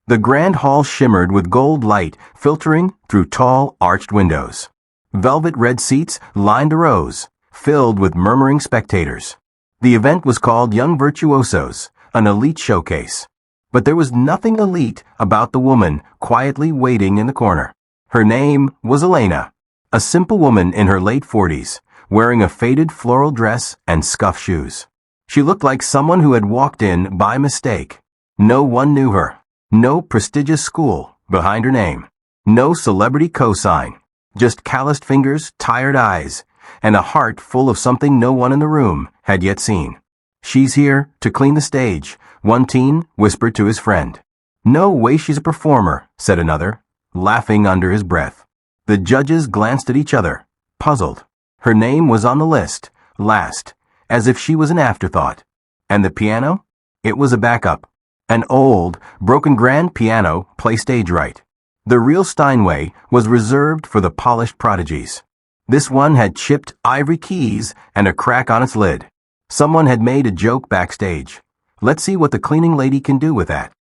The grand hall shimmered with gold light filtering through tall, arched windows. Velvet red seats lined the rows, filled with murmuring spectators. The event was called Young Virtuosos, an elite showcase. But there was nothing elite about the woman quietly waiting in the corner. Her name was Elena, a simple woman in her late 40s, wearing a faded floral dress and scuffed shoes. She looked like someone who had walked in by mistake. No one knew her. No prestigious school behind her name. No celebrity cosign. Just calloused fingers, tired eyes, and a heart full of something no one in the room had yet seen. "She's here to clean the stage," one teen whispered to his friend. "No way she's a performer," said another, laughing under his breath. The judges glanced at each other, puzzled. Her name was on the list, last, as if she was an afterthought. And the piano? It was a backup. An old, broken grand piano placed stage right. The real Steinway was reserved for the polished prodigies. This one had chipped ivory keys and a crack on its lid. Someone had made a joke backstage. Let's see what the cleaning lady can do with that.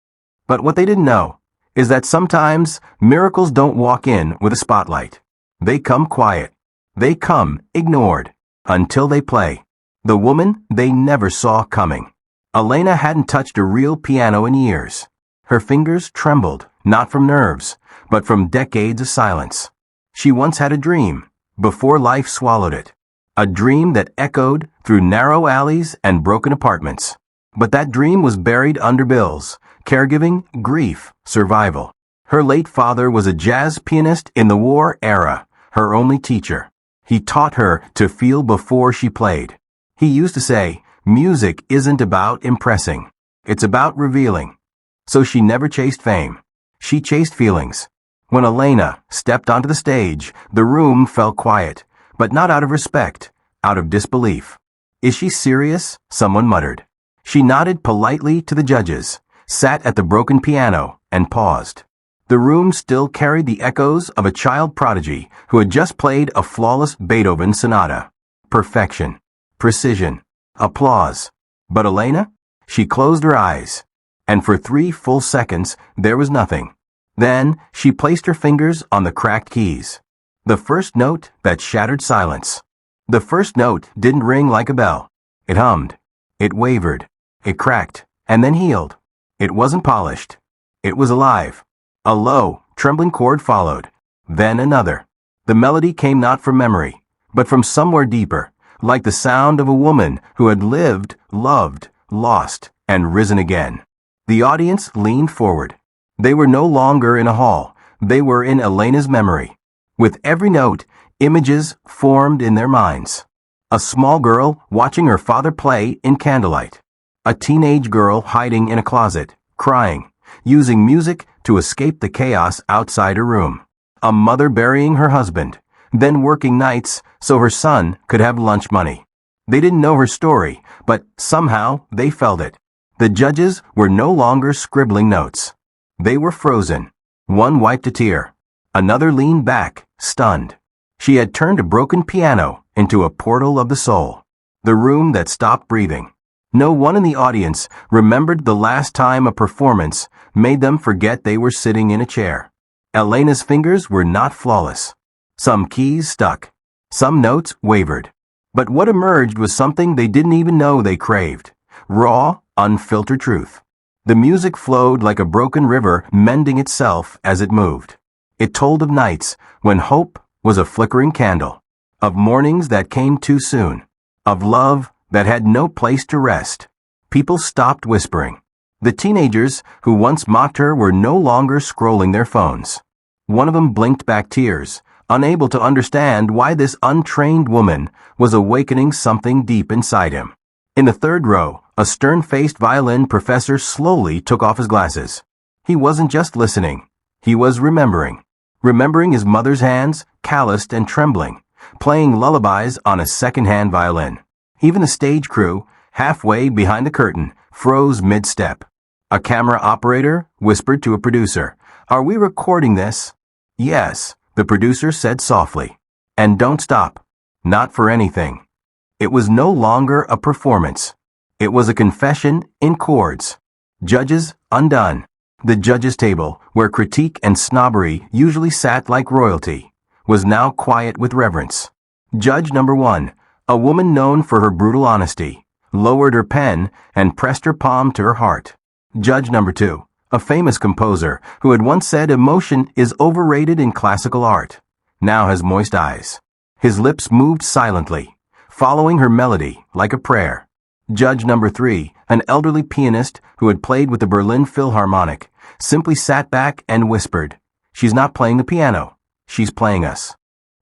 But what they didn't know is that sometimes miracles don't walk in with a spotlight. They come quiet. They come ignored until they play. The woman they never saw coming. Elena hadn't touched a real piano in years. Her fingers trembled, not from nerves, but from decades of silence. She once had a dream, before life swallowed it. A dream that echoed through narrow alleys and broken apartments. But that dream was buried under bills, caregiving, grief, survival. Her late father was a jazz pianist in the war era, her only teacher. He taught her to feel before she played. He used to say, "Music isn't about impressing. It's about revealing." So she never chased fame. She chased feelings. When Elena stepped onto the stage, the room fell quiet, but not out of respect, out of disbelief. "Is she serious?" someone muttered. She nodded politely to the judges, sat at the broken piano, and paused. The room still carried the echoes of a child prodigy who had just played a flawless Beethoven sonata. Perfection. Precision. Applause. But Elena? She closed her eyes, and for 3 full seconds there was nothing. Then she placed her fingers on the cracked keys. The first note that shattered silence. The first note didn't ring like a bell. It hummed. It wavered. It cracked, and then healed. It wasn't polished. It was alive. A low, trembling chord followed. Then another. The melody came not from memory, but from somewhere deeper, like the sound of a woman who had lived, loved, lost, and risen again. The audience leaned forward. They were no longer in a hall. They were in Elena's memory. With every note, images formed in their minds. A small girl watching her father play in candlelight. A teenage girl hiding in a closet, crying, using music to escape the chaos outside her room. A mother burying her husband, then working nights so her son could have lunch money. They didn't know her story, but somehow they felt it. The judges were no longer scribbling notes. They were frozen. One wiped a tear. Another leaned back, stunned. She had turned a broken piano into a portal of the soul. The room that stopped breathing. No one in the audience remembered the last time a performance made them forget they were sitting in a chair. Elena's fingers were not flawless. Some keys stuck. Some notes wavered. But what emerged was something they didn't even know they craved. Raw, unfiltered truth. The music flowed like a broken river mending itself as it moved. It told of nights when hope was a flickering candle, of mornings that came too soon, of love that had no place to rest. People stopped whispering. The teenagers who once mocked her were no longer scrolling their phones. One of them blinked back tears, unable to understand why this untrained woman was awakening something deep inside him. In the third row, a stern-faced violin professor slowly took off his glasses. He wasn't just listening. He was remembering. Remembering his mother's hands, calloused and trembling, playing lullabies on a second-hand violin. Even the stage crew, halfway behind the curtain, froze mid-step. A camera operator whispered to a producer, "Are we recording this?" "Yes," the producer said softly. "And don't stop. Not for anything." It was no longer a performance. It was a confession in chords. Judges undone. The judge's table, where critique and snobbery usually sat like royalty, was now quiet with reverence. Judge number 1, a woman known for her brutal honesty, lowered her pen and pressed her palm to her heart. Judge number 2, a famous composer who had once said emotion is overrated in classical art, now has moist eyes. His lips moved silently, following her melody like a prayer. Judge number 3, an elderly pianist who had played with the Berlin Philharmonic, simply sat back and whispered, "She's not playing the piano, she's playing us."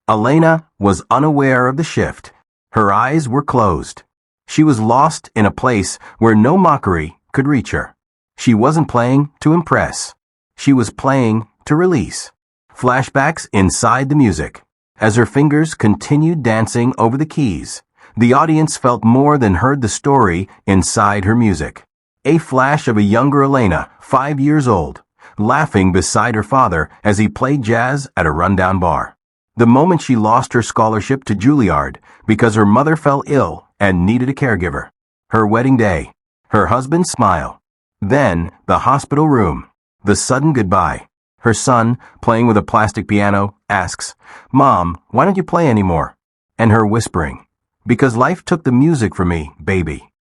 Elena was unaware of the shift. Her eyes were closed. She was lost in a place where no mockery could reach her. She wasn't playing to impress. She was playing to release. Flashbacks inside the music. As her fingers continued dancing over the keys, the audience felt more than heard the story inside her music. A flash of a younger Elena, 5 years old, laughing beside her father as he played jazz at a rundown bar. The moment she lost her scholarship to Juilliard because her mother fell ill and needed a caregiver. Her wedding day. Her husband's smile. Then the hospital room. The sudden goodbye. Her son, playing with a plastic piano, asks, "Mom, why don't you play anymore?" And her whispering, "Because life took the music from me, baby."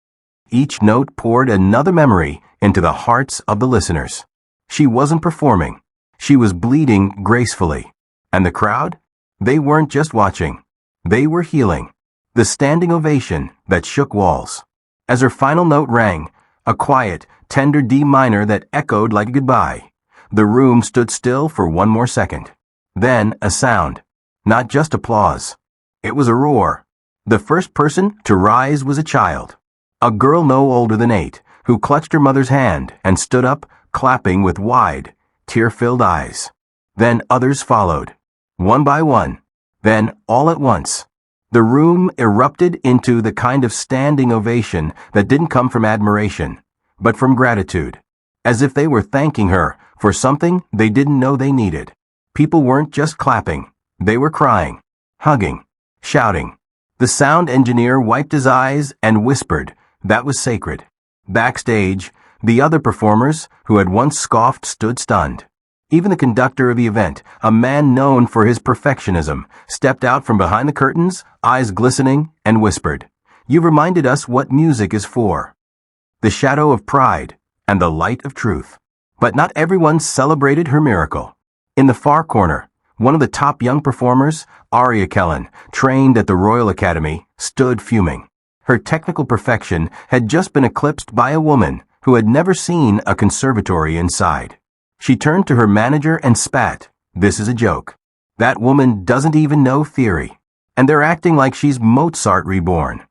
Each note poured another memory into the hearts of the listeners. She wasn't performing. She was bleeding gracefully. And the crowd? They weren't just watching. They were healing. The standing ovation that shook walls. As her final note rang, a quiet, tender D minor that echoed like a goodbye, the room stood still for one more second. Then a sound. Not just applause. It was a roar. The first person to rise was a child. A girl no older than 8, who clutched her mother's hand and stood up, clapping with wide, tear-filled eyes. Then others followed, one by one, then all at once. The room erupted into the kind of standing ovation that didn't come from admiration, but from gratitude, as if they were thanking her for something they didn't know they needed. People weren't just clapping, they were crying, hugging, shouting. The sound engineer wiped his eyes and whispered, "That was sacred." Backstage, the other performers, who had once scoffed, stood stunned. Even the conductor of the event, a man known for his perfectionism, stepped out from behind the curtains, eyes glistening, and whispered, "You've reminded us what music is for." The shadow of pride and the light of truth. But not everyone celebrated her miracle. In the far corner, one of the top young performers, Aria Kellen, trained at the Royal Academy, stood fuming. Her technical perfection had just been eclipsed by a woman who had never seen a conservatory inside. She turned to her manager and spat, "This is a joke. That woman doesn't even know theory, and they're acting like she's Mozart reborn."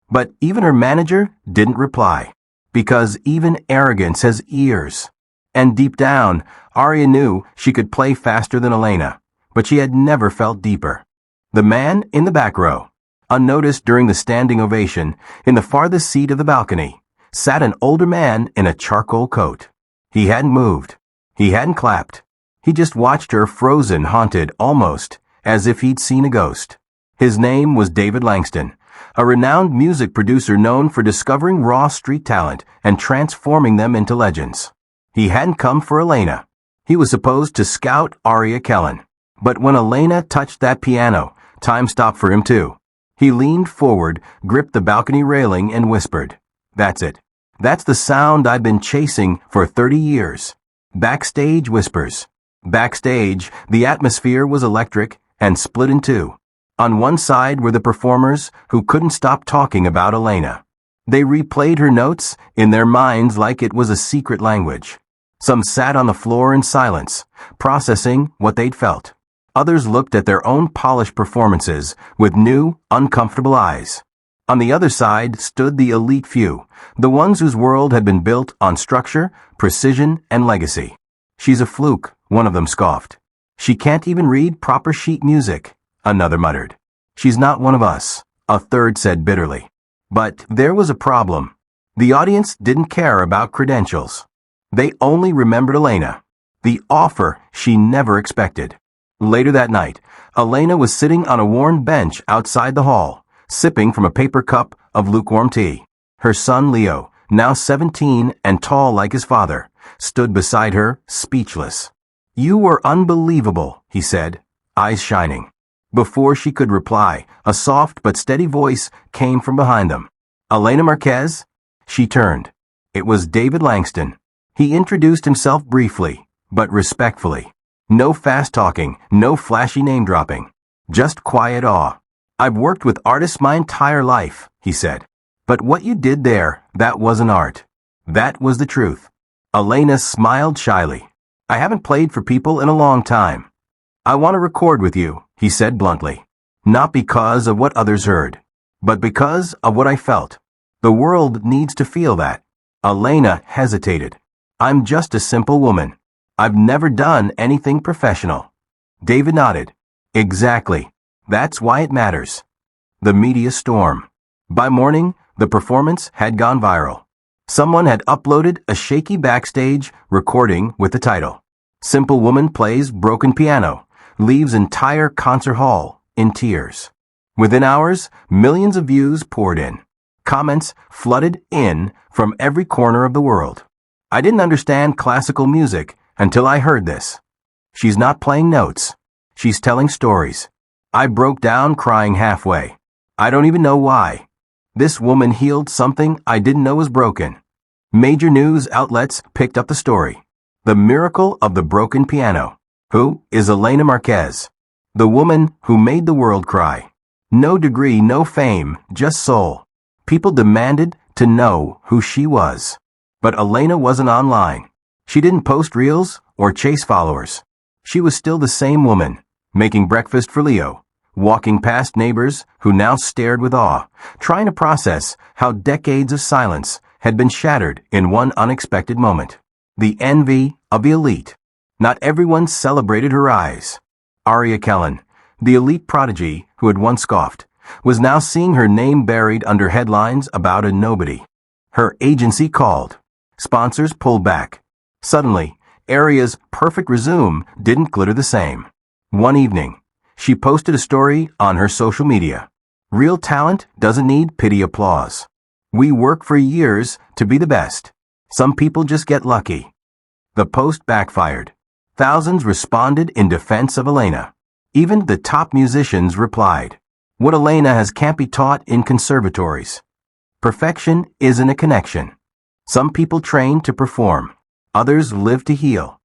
But even her manager didn't reply, because even arrogance has ears. And deep down, Aria knew she could play faster than Elena, but she had never felt deeper. The man in the back row, unnoticed during the standing ovation, in the farthest seat of the balcony, sat an older man in a charcoal coat. He hadn't moved. He hadn't clapped. He just watched her, frozen, haunted, almost as if he'd seen a ghost. His name was David Langston, a renowned music producer known for discovering raw street talent and transforming them into legends. He hadn't come for Elena. He was supposed to scout Aria Kellen. But when Elena touched that piano, time stopped for him too. He leaned forward, gripped the balcony railing, and whispered, "That's it. That's the sound I've been chasing for 30 years. Backstage whispers." Backstage, the atmosphere was electric and split in two. On one side were the performers who couldn't stop talking about Elena. They replayed her notes in their minds like it was a secret language. Some sat on the floor in silence, processing what they'd felt. Others looked at their own polished performances with new, uncomfortable eyes. On the other side stood the elite few, the ones whose world had been built on structure, precision, and legacy. "She's a fluke," one of them scoffed. "She can't even read proper sheet music," another muttered. "She's not one of us," a third said bitterly. But there was a problem. The audience didn't care about credentials. They only remembered Elena, the offer she never expected. Later that night, Elena was sitting on a worn bench outside the hall, sipping from a paper cup of lukewarm tea. Her son Leo, now 17 and tall like his father, stood beside her, speechless. "You were unbelievable," he said, eyes shining. Before she could reply, a soft but steady voice came from behind them. "Elena Marquez?" She turned. It was David Langston. He introduced himself briefly, but respectfully. No fast talking, no flashy name dropping. Just quiet awe. "I've worked with artists my entire life," he said. "But what you did there, that wasn't art. That was the truth." Elena smiled shyly. "I haven't played for people in a long time. I want to record with you," he said bluntly. "Not because of what others heard, but because of what I felt. The world needs to feel that." Elena hesitated. "I'm just a simple woman. I've never done anything professional." David nodded. "Exactly. That's why it matters." The media storm. By morning, the performance had gone viral. Someone had uploaded a shaky backstage recording with the title, "Simple Woman Plays Broken Piano, Leaves Entire Concert Hall in Tears." Within hours, millions of views poured in. Comments flooded in from every corner of the world. "I didn't understand classical music until I heard this. She's not playing notes. She's telling stories. I broke down crying halfway. I don't even know why. This woman healed something I didn't know was broken." Major news outlets picked up the story. The miracle of the broken piano. Who is Elena Marquez? The woman who made the world cry. No degree, no fame, just soul. People demanded to know who she was. But Elena wasn't online. She didn't post reels or chase followers. She was still the same woman, making breakfast for Leo, walking past neighbors who now stared with awe, trying to process how decades of silence had been shattered in one unexpected moment. The envy of the elite. Not everyone celebrated her rise. Aria Kellen, the elite prodigy who had once scoffed, was now seeing her name buried under headlines about a nobody. Her agency called. Sponsors pulled back. Suddenly, Aria's perfect resume didn't glitter the same. One evening, she posted a story on her social media. "Real talent doesn't need pity applause. We work for years to be the best. Some people just get lucky." The post backfired. Thousands responded in defense of Elena. Even the top musicians replied. What Elena has can't be taught in conservatories. Perfection isn't a connection. Some people train to perform. Others live to heal.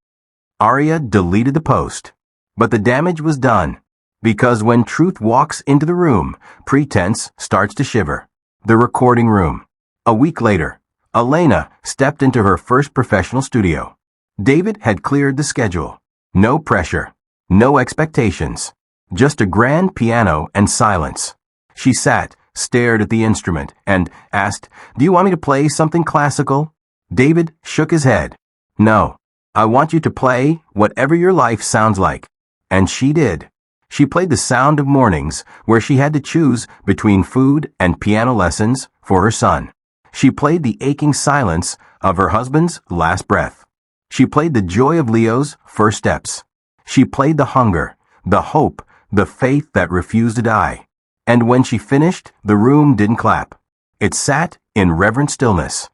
Aria deleted the post. But the damage was done. Because when truth walks into the room, pretense starts to shiver. The recording room. A week later, Elena stepped into her first professional studio. David had cleared the schedule. No pressure. No expectations. Just a grand piano and silence. She sat, stared at the instrument, and asked, "Do you want me to play something classical?" David shook his head. "No. I want you to play whatever your life sounds like." And she did. She played the sound of mornings where she had to choose between food and piano lessons for her son. She played the aching silence of her husband's last breath. She played the joy of Leo's first steps. She played the hunger, the hope, the faith that refused to die. And when she finished, the room didn't clap. It sat in reverent stillness.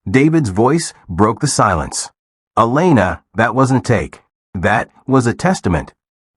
David's voice broke the silence. "Elena, that wasn't a take. That was a testament."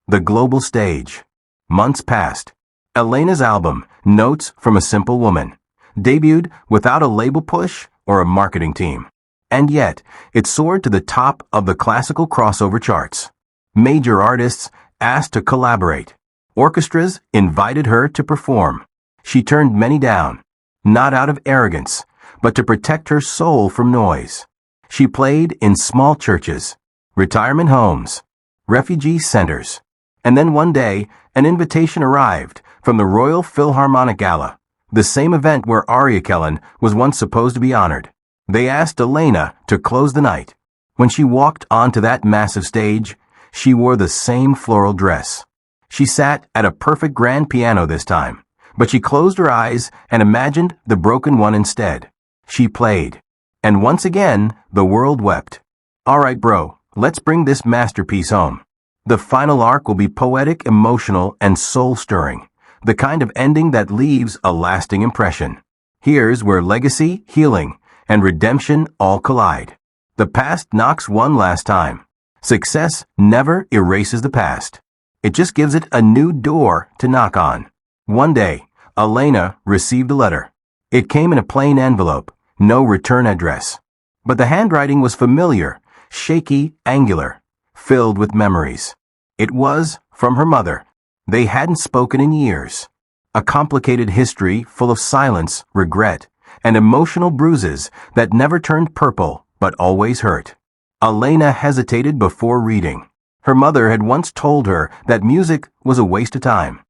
The global stage. Months passed. Elena's album, Notes from a Simple Woman, debuted without a label push or a marketing team. And yet, it soared to the top of the classical crossover charts. Major artists asked to collaborate. Orchestras invited her to perform. She turned many down, not out of arrogance, but to protect her soul from noise. She played in small churches, retirement homes, refugee centers. And then one day, an invitation arrived from the Royal Philharmonic Gala, the same event where Aria Kellen was once supposed to be honored. They asked Elena to close the night. When she walked onto that massive stage, she wore the same floral dress. She sat at a perfect grand piano this time, but she closed her eyes and imagined the broken one instead. She played. And once again, the world wept. "All right, bro, let's bring this masterpiece home." The final arc will be poetic, emotional, and soul-stirring, the kind of ending that leaves a lasting impression. Here's where legacy, healing, and redemption all collide. The past knocks one last time. Success never erases the past. It just gives it a new door to knock on. One day, Elena received a letter. It came in a plain envelope, no return address. But the handwriting was familiar, shaky, angular, filled with memories. It was from her mother. They hadn't spoken in years. A complicated history full of silence, regret, and emotional bruises that never turned purple but always hurt. Elena hesitated before reading. Her mother had once told her that music was a waste of time,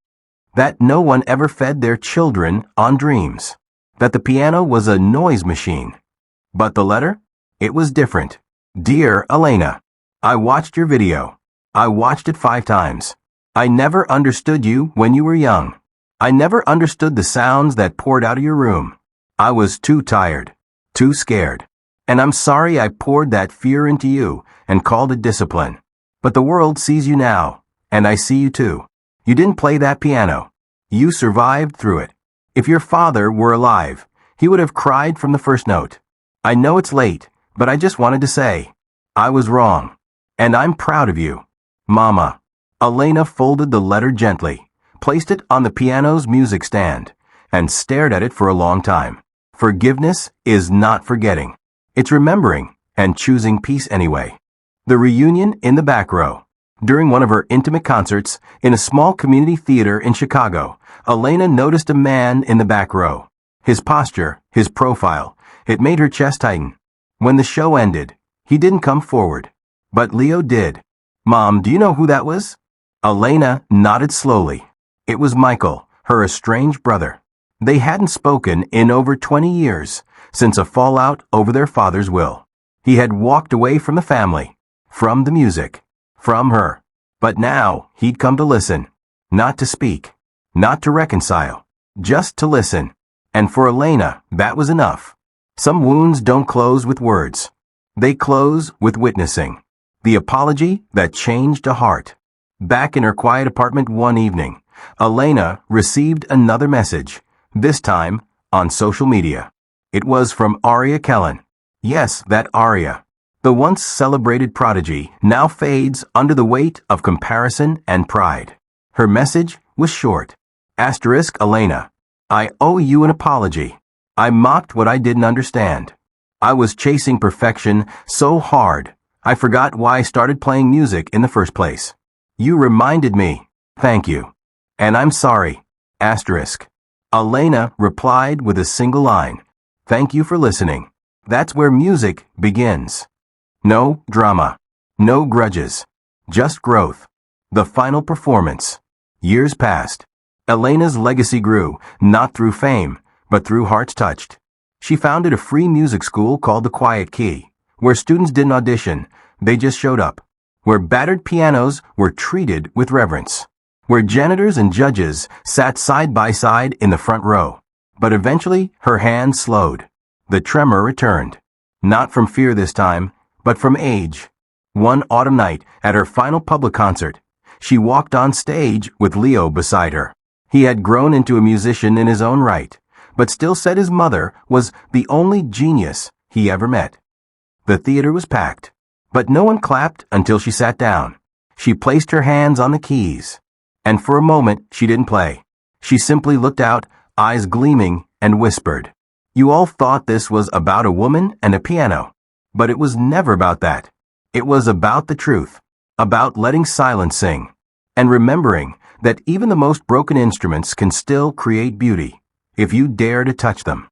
that no one ever fed their children on dreams, that the piano was a noise machine. But the letter? It was different. Dear Elena, I watched your video. I watched it 5 times. I never understood you when you were young. I never understood the sounds that poured out of your room. I was too tired, too scared. And I'm sorry I poured that fear into you and called it discipline. But the world sees you now, and I see you too. You didn't play that piano. You survived through it. If your father were alive, he would have cried from the first note. I know it's late, but I just wanted to say, I was wrong. And I'm proud of you. Mama. Elena folded the letter gently, placed it on the piano's music stand, and stared at it for a long time. Forgiveness is not forgetting. It's remembering and choosing peace anyway. The reunion in the back row. During one of her intimate concerts in a small community theater in Chicago, Elena noticed a man in the back row. His posture, his profile, it made her chest tighten. When the show ended, he didn't come forward. But Leo did. Mom, do you know who that was? Elena nodded slowly. It was Michael, her estranged brother. They hadn't spoken in over 20 years, since a fallout over their father's will. He had walked away from the family, from the music, from her. But now he'd come to listen, not to speak, not to reconcile, just to listen. And for Elena, that was enough. Some wounds don't close with words. They close with witnessing. The apology that changed a heart. Back in her quiet apartment one evening, Elena received another message, this time on social media. It was from Aria Kellen. Yes, that Aria. The once celebrated prodigy now fades under the weight of comparison and pride. Her message was short. Asterisk Elena. I owe you an apology. I mocked what I didn't understand. I was chasing perfection so hard, I forgot why I started playing music in the first place. You reminded me. Thank you. And I'm sorry. Asterisk. Elena replied with a single line. Thank you for listening. That's where music begins. No drama. No grudges. Just growth. The final performance. Years passed. Elena's legacy grew, not through fame, but through hearts touched. She founded a free music school called The Quiet Key, where students didn't audition, they just showed up. Where battered pianos were treated with reverence. Where janitors and judges sat side by side in the front row. But eventually, her hand slowed. The tremor returned. Not from fear this time, but from age. One autumn night, at her final public concert, she walked on stage with Leo beside her. He had grown into a musician in his own right, but still said his mother was the only genius he ever met. The theater was packed, but no one clapped until she sat down. She placed her hands on the keys, and for a moment she didn't play. She simply looked out, eyes gleaming, and whispered, "You all thought this was about a woman and a piano, but it was never about that. It was about the truth, about letting silence sing, and remembering that even the most broken instruments can still create beauty, if you dare to touch them."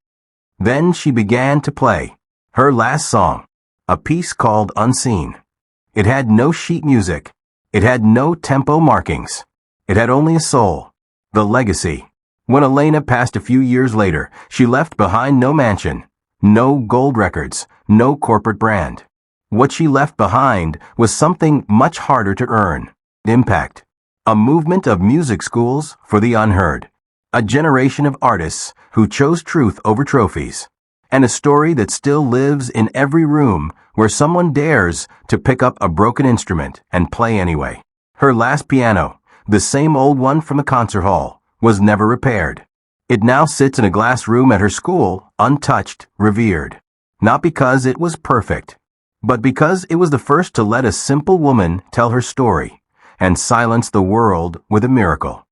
Then she began to play her last song, a piece called Unseen. It had no sheet music. It had no tempo markings. It had only a soul, the legacy. When Elena passed a few years later, she left behind no mansion, no gold records, no corporate brand. What she left behind was something much harder to earn: impact. A movement of music schools for the unheard. A generation of artists who chose truth over trophies. And a story that still lives in every room where someone dares to pick up a broken instrument and play anyway. Her last piano, the same old one from the concert hall, was never repaired. It now sits in a glass room at her school, untouched, revered. Not because it was perfect, but because it was the first to let a simple woman tell her story and silence the world with a miracle.